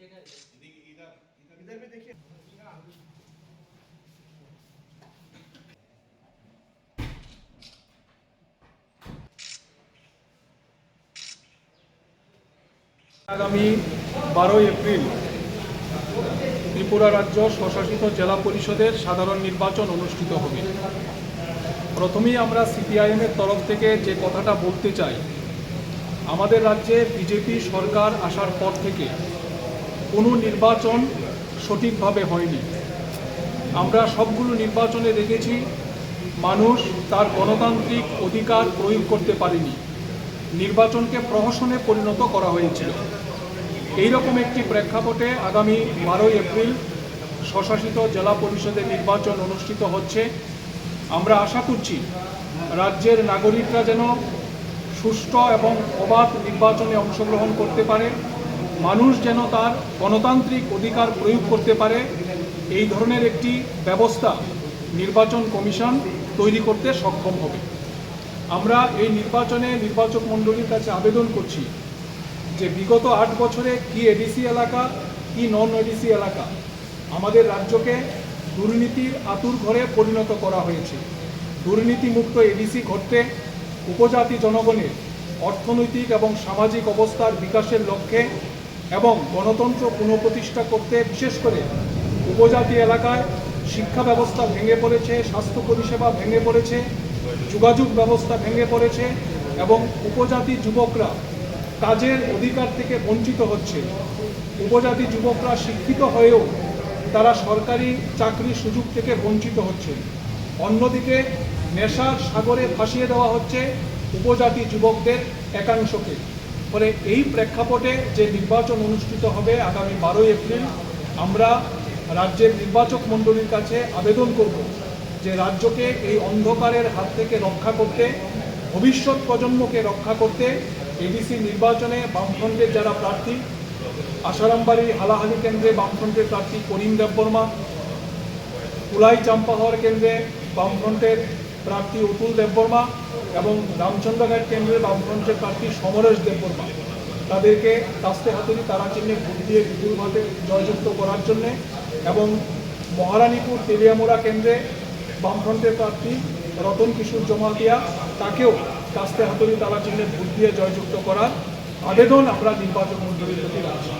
इधर भी देखिए। আগামী 12 এপ্রিল ত্রিপুরা রাজ্য স্বশাসিত জেলা পরিষদের সাধারণ নির্বাচন অনুষ্ঠিত হবে। প্রথমেই আমরা সিপিআইএমের তরফ থেকে যে কথাটা বলতে চাই, আমাদের রাজ্যে বিজেপি সরকার আসার পর থেকে কোনো নির্বাচন সঠিকভাবে হয়নি। আমরা সবগুলো নির্বাচনে দেখেছি মানুষ তার গণতান্ত্রিক অধিকার প্রয়োগ করতে পারেনি, নির্বাচনকে প্রহসনে পরিণত করা হয়েছিল। এইরকম একটি প্রেক্ষাপটে আগামী 12 এপ্রিল স্বশাসিত জেলা পরিষদের নির্বাচন অনুষ্ঠিত হচ্ছে। আমরা আশা করছি রাজ্যের নাগরিকরা যেন সুষ্ঠু এবং অবাধ নির্বাচনে অংশগ্রহণ করতে পারে, মানুষ যেন তার গণতান্ত্রিক অধিকার প্রয়োগ করতে পারে, এই ধরনের একটি ব্যবস্থা নির্বাচন কমিশন তৈরি করতে সক্ষম হবে। আমরা এই নির্বাচনে নির্বাচক মণ্ডলীর কাছে আবেদন করছি যে বিগত 8 বছরে কি এডিসি এলাকা কি নন এডিসি এলাকা আমাদের রাজ্যকে দুর্নীতির আতুর ঘরে পরিণত করা হয়েছে। দুর্নীতিমুক্ত এডিসি ঘটতে উপজাতি জনগণের অর্থনৈতিক এবং সামাজিক অবস্থার বিকাশের লক্ষ্যে এবং গণতন্ত্র পুনঃপ্রতিষ্ঠা করতে বিশেষ করে উপজাতি এলাকায় শিক্ষা ব্যবস্থা ভেঙে পড়েছে, স্বাস্থ্য পরিষেবা ভেঙে পড়েছে, যোগাযোগ ব্যবস্থা ভেঙে পড়েছে এবং উপজাতি যুবকরা কাজের অধিকার থেকে বঞ্চিত হচ্ছে। উপজাতি যুবকরা শিক্ষিত হয়েও তারা সরকারি চাকরির সুযোগ থেকে বঞ্চিত হচ্ছে। অন্যদিকে নেশার সাগরে ভাসিয়ে দেওয়া হচ্ছে উপজাতি যুবকদের একাংশকে। ফলে এই প্রেক্ষাপটে যে নির্বাচন অনুষ্ঠিত হবে আগামী 12 এপ্রিল, আমরা রাজ্যের নির্বাচক মণ্ডলীর কাছে আবেদন করব যে রাজ্যকে এই অন্ধকারের হাত থেকে রক্ষা করতে, ভবিষ্যৎ প্রজন্মকে রক্ষা করতে এডিসি নির্বাচনে বামফ্রন্টের যারা প্রার্থী, আসারামবাড়ি হালাহালি কেন্দ্রে বামফ্রন্টের প্রার্থী করিম দেববর্মা, কুলাই চাম্পাহাওয়ার কেন্দ্রে বামফ্রন্টের প্রার্থী অতুল দেববর্মা এবং রামচন্দ্রঘাট কেন্দ্রে বামফ্রন্টের প্রার্থী সমরেশ দেববর্মা, তাদেরকে কাস্তে হাতুড়ি তারা চিহ্নে ভোট দিয়ে বিপুলভাবে জয়যুক্ত করার জন্যে এবং মহারানীপুর তেলিয়ামুড়া কেন্দ্রে বামফ্রন্টের প্রার্থী রতন কিশোর জমাতিয়া, তাকেও কাস্তে হাতুড়ি তারা চিহ্নে ভোট দিয়ে জয়যুক্ত করার আবেদন আমরা নির্বাচন মণ্ডলীর প্রতি রাখছি।